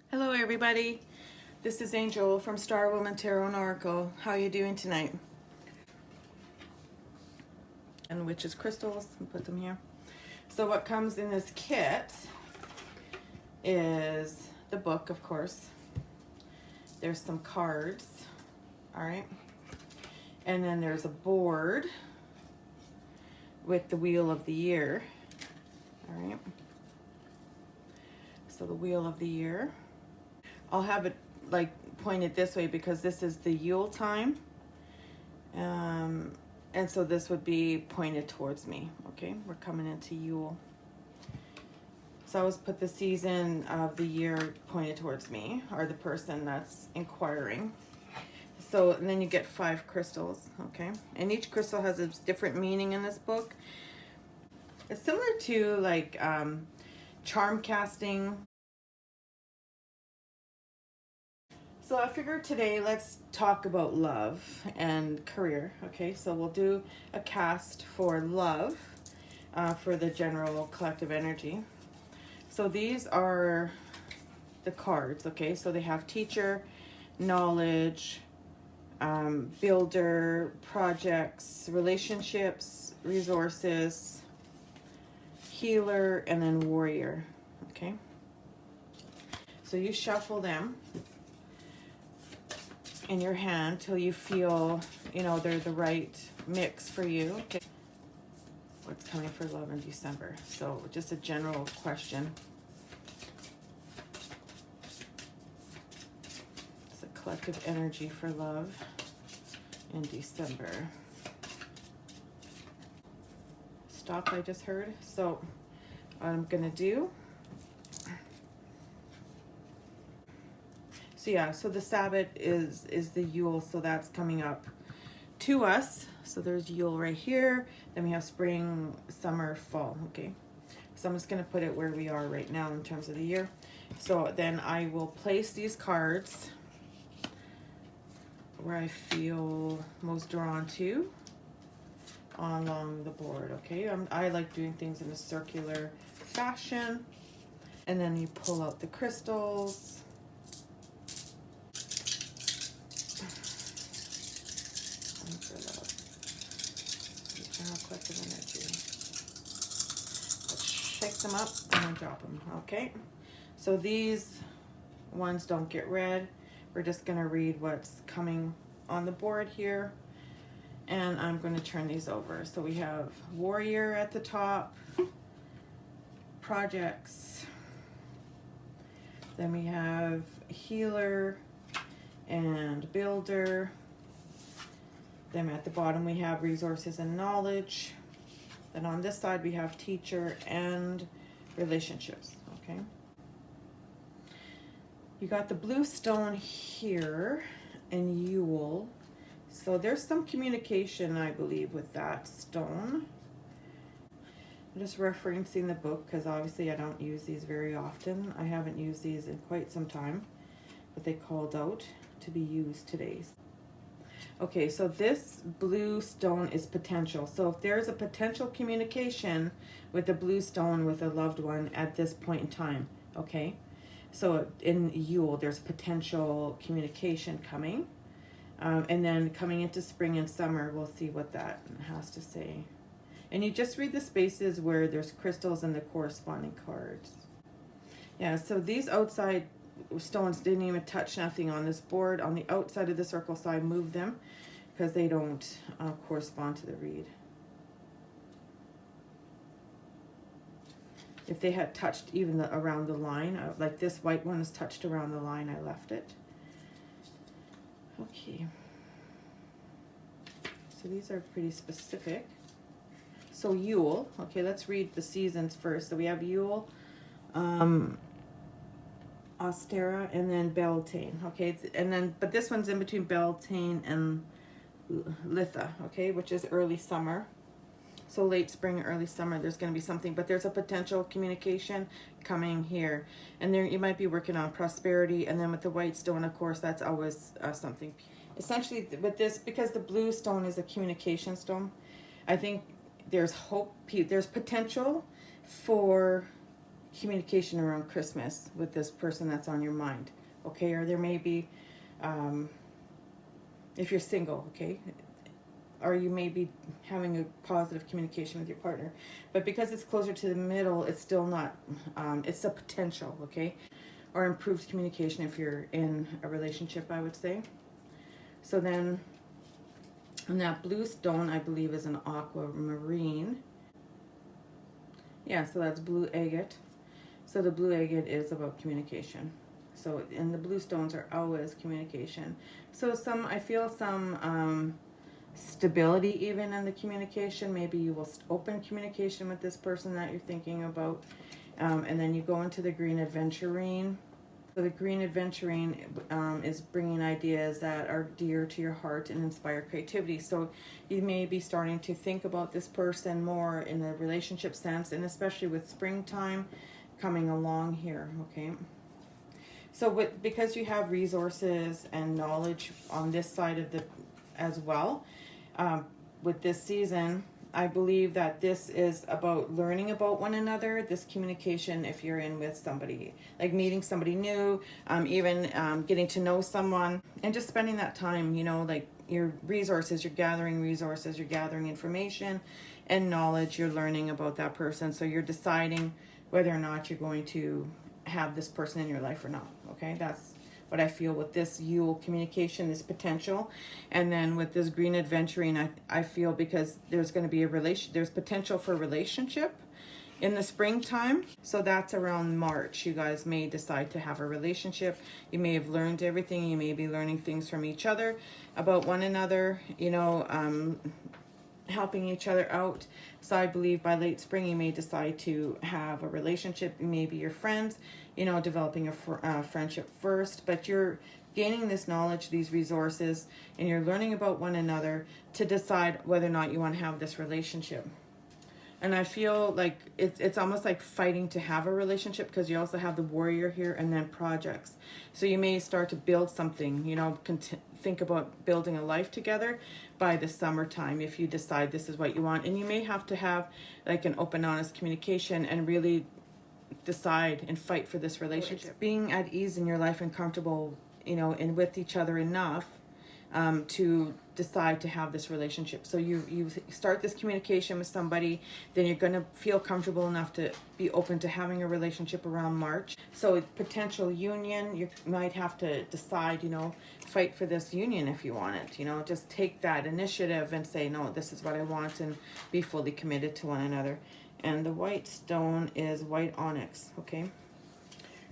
Hello everybody, this is Angel from Star Woman Tarot and Oracle. How are you doing tonight? And witches crystals, I'll put them here. So what comes in this kit is the book, of course. There's some cards, all right? And then there's a board with the wheel of the year, all right? So the wheel of the year. I'll have it like pointed this way because this is the Yule time. And so this would be pointed towards me, okay? We're coming into Yule. So I always put the season of the year pointed towards me, or the person that's inquiring. So, and then you get 5 crystals, okay? And each crystal has a different meaning in this book. It's similar to like charm casting. So I figured today let's talk about love and career, okay? So we'll do a cast for love for the general collective energy. So these are the cards, okay? So they have teacher, knowledge, builder, projects, relationships, resources, healer, and then warrior, okay? So you shuffle them in your hand till you feel, you know, they're the right mix for you. Okay. What's coming for love in December? So just a general question. It's a collective energy for love in December. Stop, I just heard. So what I'm gonna do, so yeah, so the Sabbath is the Yule, so that's coming up to us. So there's Yule right here. Then we have spring, summer, fall, okay? So I'm just gonna put it where we are right now in terms of the year. So then I will place these cards where I feel most drawn to along the board, okay? I like doing things in a circular fashion. And then you pull out the crystals. Collective energy. Let's shake them up and then drop them, okay? So these ones don't get read. We're just gonna read what's coming on the board here. And I'm gonna turn these over. So we have warrior at the top, projects. Then we have healer and builder. Then at the bottom we have resources and knowledge. Then on this side we have teacher and relationships, okay? You got the blue stone here in Yule. So there's some communication, I believe, with that stone. I'm just referencing the book because obviously I don't use these very often. I haven't used these in quite some time, but they called out to be used today. Okay, so this blue stone is potential. So if there's a potential communication with the blue stone with a loved one at this point in time, okay? So in Yule, there's potential communication coming. And then coming into spring and summer, we'll see what that has to say. And you just read the spaces where there's crystals and the corresponding cards. Yeah, so these outside stones didn't even touch nothing on this board. On the outside of the circle, so I moved them because they don't correspond to the read. If they had touched even around the line, like this white one is touched around the line, I left it. Okay. So these are pretty specific. So Yule, okay, let's read the seasons first. So we have Yule, Ostera, and then Beltane, okay? And then, but this one's in between Beltane and Litha, okay, which is early summer. So late spring, early summer, there's going to be something, but there's a potential communication coming here. And there you might be working on prosperity. And then with the white stone, of course, that's always something. Essentially with this, because the blue stone is a communication stone, I think there's hope, there's potential for communication around Christmas with this person that's on your mind, okay? Or there may be, if you're single, okay? Or you may be having a positive communication with your partner. But because it's closer to the middle, it's still not, it's a potential, okay? Or improved communication if you're in a relationship, I would say. So then, and that blue stone, I believe, is an aquamarine. Yeah, so that's blue agate. So the blue agate is about communication. So, and the blue stones are always communication. So I feel some stability even in the communication. Maybe you will open communication with this person that you're thinking about. And then you go into the green aventurine. So the green aventurine is bringing ideas that are dear to your heart and inspire creativity. So you may be starting to think about this person more in the relationship sense, and especially with springtime coming along here, okay? So because you have resources and knowledge on this side of the as well, with this season, I believe that this is about learning about one another, this communication if you're in with somebody, like meeting somebody new, even getting to know someone, and just spending that time, you know, like your resources, you're gathering information and knowledge, you're learning about that person. So you're deciding whether or not you're going to have this person in your life or not, okay? That's what I feel with this Yule communication, this potential. And then with this green aventurine, I feel because there's going to be there's potential for a relationship in the springtime. So that's around March. You guys may decide to have a relationship. You may have learned everything. You may be learning things from each other, about one another, you know, helping each other out. So I believe by late spring you may decide to have a relationship. Maybe you're friends, you know, developing a friendship first, but you're gaining this knowledge, these resources, and you're learning about one another to decide whether or not you want to have this relationship. And I feel like it's almost like fighting to have a relationship, because you also have the warrior here, and then projects. So you may start to build something, you know, think about building a life together by the summertime if you decide this is what you want. And you may have to have like an open, honest communication and really decide and fight for this relationship. It's being at ease in your life and comfortable, you know, and with each other enough to decide to have this relationship. So you start this communication with somebody, then you're going to feel comfortable enough to be open to having a relationship around March. So potential union, you might have to decide, you know, fight for this union if you want it, you know, just take that initiative and say, no, this is what I want, and be fully committed to one another. And the white stone is white onyx, okay?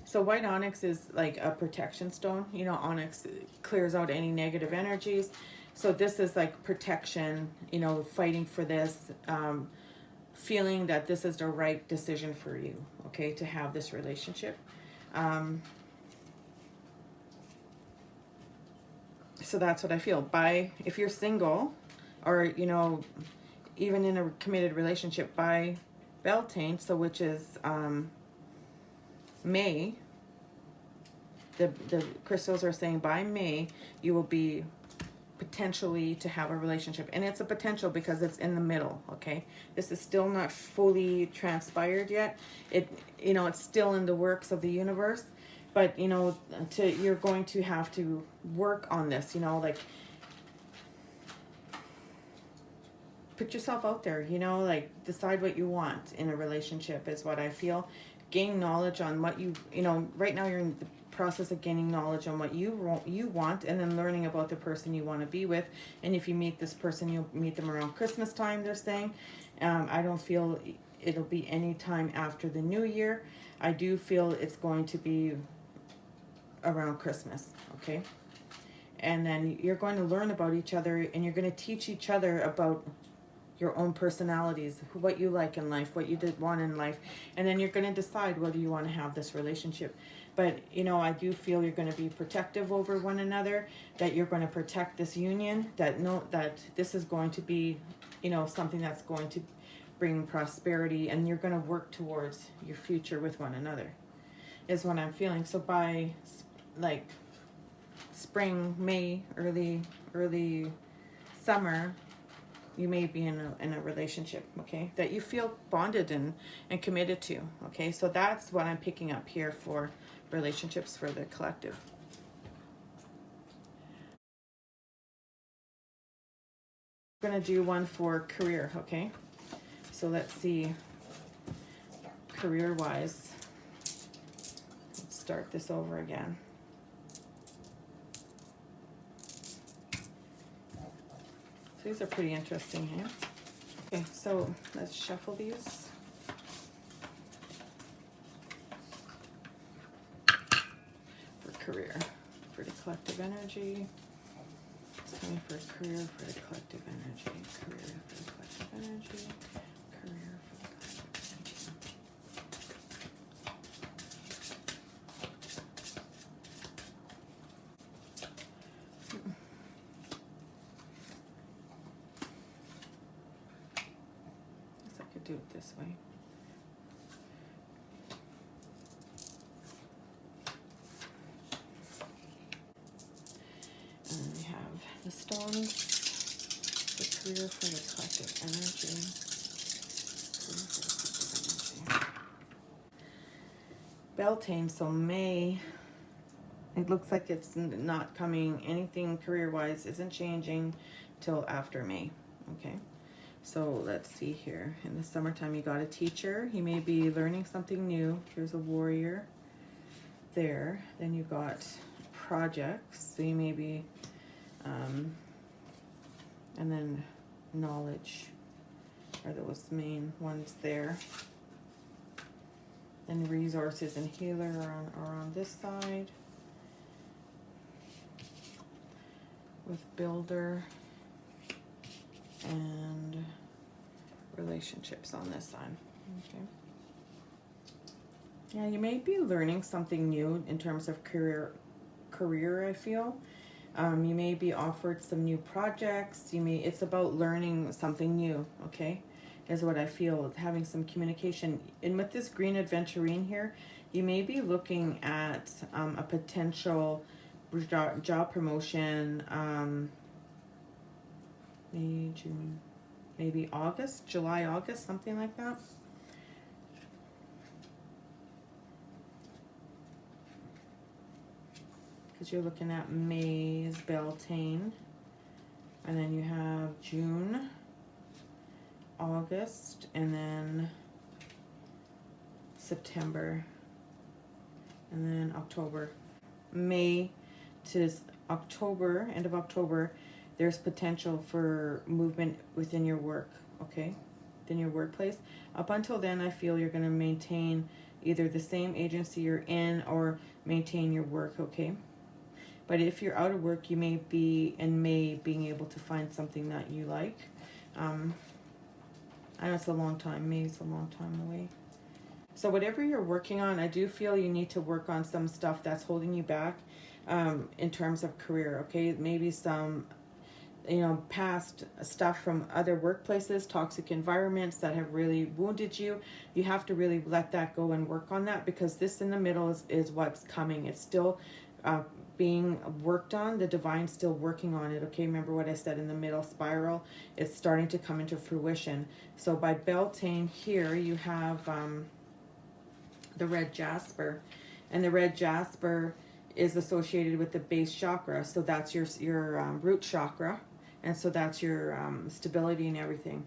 So white onyx is like a protection stone. You know, onyx clears out any negative energies. So this is like protection, you know, fighting for this, feeling that this is the right decision for you, okay, to have this relationship. So that's what I feel. If you're single, or, you know, even in a committed relationship, by Beltane, so which is May, the crystals are saying by May you will be potentially to have a relationship. And it's a potential because it's in the middle, okay? This is still not fully transpired yet. You know, it's still in the works of the universe, but, you know, you're going to have to work on this, you know, like put yourself out there, you know, like decide what you want in a relationship is what I feel. Gain knowledge on what you know, right now you're in the process of gaining knowledge on what you want, and then learning about the person you want to be with. And if you meet this person, you'll meet them around Christmas time, they're saying. I don't feel it'll be any time after the new year. I do feel it's going to be around Christmas, okay? And then you're going to learn about each other, and you're going to teach each other about your own personalities, what you like in life, what you did want in life, and then you're going to decide whether you want to have this relationship. But, you know, I do feel you're going to be protective over one another, that you're going to protect this union, that this is going to be, you know, something that's going to bring prosperity, and you're going to work towards your future with one another, is what I'm feeling. So by like spring, May, early summer, You may be in a relationship, okay, that you feel bonded and committed to, okay? So that's what I'm picking up here for relationships for the collective. I'm going to do one for career, okay? So let's see, career-wise. Let's start this over again. These are pretty interesting here. Okay, so let's shuffle these. For career, for the collective energy. It's coming for career, for the collective energy. Career, for the collective energy. Career, for the collective energy. Guess I could do it this way. And then we have the stones, the career for the collective energy. Career for the collective energy. Beltane, so May. It looks like it's not coming, anything career-wise isn't changing till after May, okay? So let's see here. In the summertime, you got a teacher. You may be learning something new. Here's a warrior there. Then you got projects. So you may be, and then knowledge are those main ones there. And resources and healer are on this side. With builder and relationships on this side. Okay. Yeah, you may be learning something new in terms of career, I feel. You may be offered some new projects. It's about learning something new, okay? Is what I feel, having some communication. And with this green adventurine here, you may be looking at a potential job promotion, May, June, maybe August, July, August, something like that. Because you're looking at May's Beltane, and then you have June, August, and then September, and then October. May to October, end of October, there's potential for movement within your work, okay? Within your workplace. Up until then, I feel you're going to maintain either the same agency you're in or maintain your work, okay? But if you're out of work, you may be in May being able to find something that you like. I know it's a long time. May's a long time away. So whatever you're working on, I do feel you need to work on some stuff that's holding you back in terms of career, okay? Maybe some, past stuff from other workplaces, toxic environments that have really wounded you. You have to really let that go and work on that, because this in the middle is what's coming. It's still being worked on. The divine's still working on it, okay? Remember what I said in the middle spiral? It's starting to come into fruition. So by Beltane here, you have the red jasper, and the red jasper is associated with the base chakra. So that's your root chakra, and so that's your stability and everything.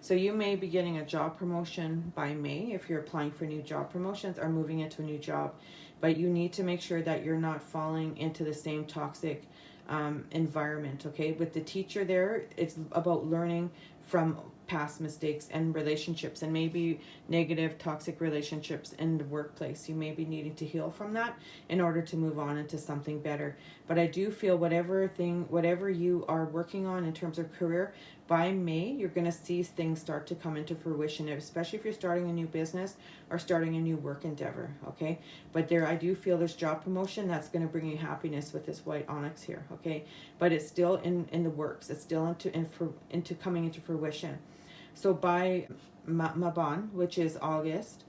So you may be getting a job promotion by May if you're applying for new job promotions or moving into a new job. But you need to make sure that you're not falling into the same toxic environment, okay? With the teacher there, it's about learning from past mistakes and relationships, and maybe negative toxic relationships in the workplace. You may be needing to heal from that in order to move on into something better. But I do feel whatever you are working on in terms of career, by May, you're going to see things start to come into fruition, especially if you're starting a new business or starting a new work endeavor, okay? But I do feel there's job promotion that's going to bring you happiness with this white onyx here, okay? But it's still in the works. It's still into coming into fruition. So by Maban, which is August,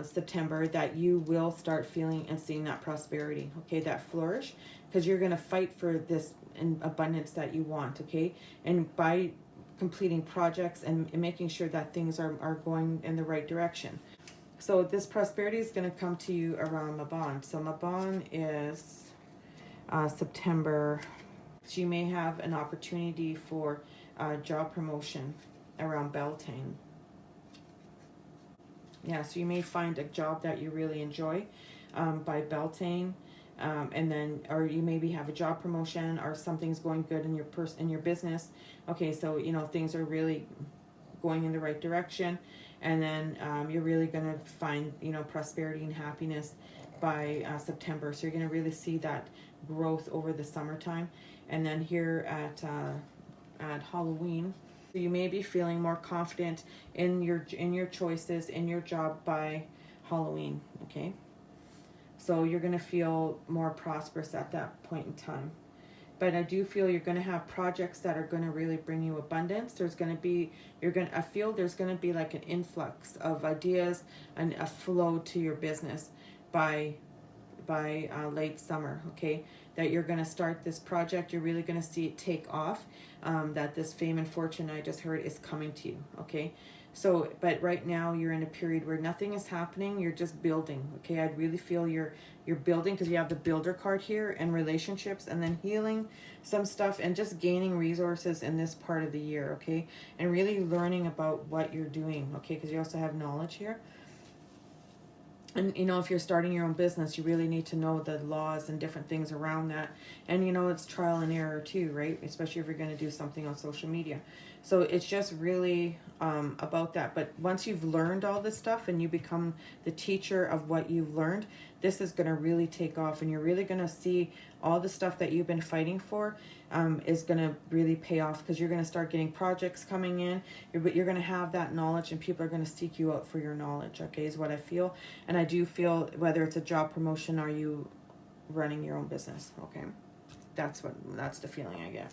September, that you will start feeling and seeing that prosperity, okay, that flourish, because you're going to fight for this in abundance that you want, okay? And by completing projects and making sure that things are going in the right direction. So this prosperity is going to come to you around Mabon. So Mabon is September. So you may have an opportunity for job promotion around Beltane. Yeah, so you may find a job that you really enjoy by Beltane. And then, or you maybe have a job promotion, or something's going good in your business. Okay, so you know things are really going in the right direction, and then you're really going to find, you know, prosperity and happiness by September. So you're going to really see that growth over the summertime, and then here at Halloween, you may be feeling more confident in your choices in your job by Halloween. Okay. So you're going to feel more prosperous at that point in time. But I do feel you're going to have projects that are going to really bring you abundance. There's going to be, I feel there's going to be like an influx of ideas and a flow to your business by late summer, okay? That you're going to start this project. You're really going to see it take off. That this fame and fortune I just heard is coming to you, okay? So, but right now you're in a period where nothing is happening. You're just building, okay? I'd really feel you're building, because you have the builder card here, and relationships, and then healing some stuff, and just gaining resources in this part of the year, okay? And really learning about what you're doing, okay? Because you also have knowledge here. And, you know, if you're starting your own business, you really need to know the laws and different things around that. And, you know, it's trial and error too, right? Especially if you're going to do something on social media. So it's just really about that. But once you've learned all this stuff and you become the teacher of what you've learned, this is going to really take off. And you're really going to see all the stuff that you've been fighting for is going to really pay off, because you're going to start getting projects coming in. You're going to have that knowledge, and people are going to seek you out for your knowledge, okay, is what I feel. And I do feel, whether it's a job promotion or you running your own business, okay, that's the feeling I get.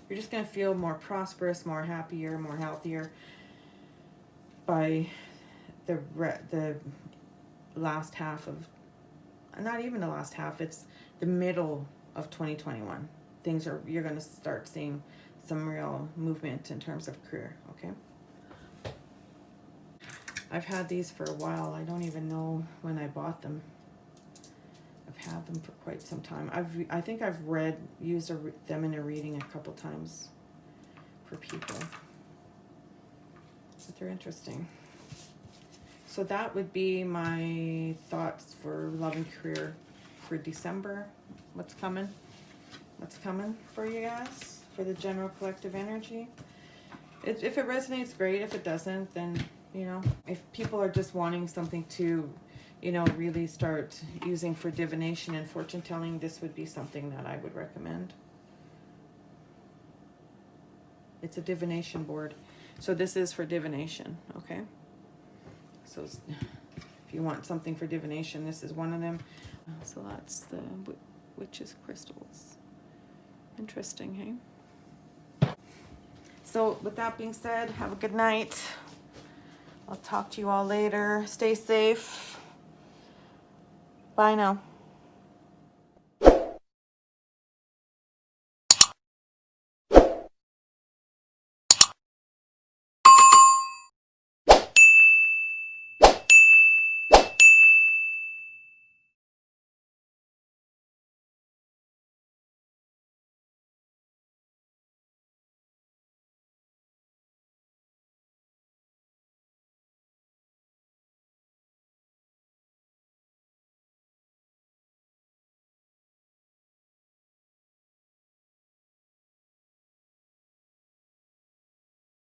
You're just going to feel more prosperous, more happier, more healthier by the last half of, not even the last half, it's the middle of 2021. You're going to start seeing some real movement in terms of career, okay? I've had these for a while. I don't even know when I bought them. I've had them for quite some time. I think I've used them in a reading a couple times for people. But they're interesting. So that would be my thoughts for love and career for December. What's coming for you guys, for the general collective energy? If it resonates, great. If it doesn't, then, you know, if people are just wanting something to, you know, really start using for divination and fortune telling, this would be something that I would recommend. It's a divination board. So this is for divination, okay? So if you want something for divination, this is one of them. So that's the witch's crystals. Interesting, hey? So with that being said, have a good night. I'll talk to you all later. Stay safe. Bye now.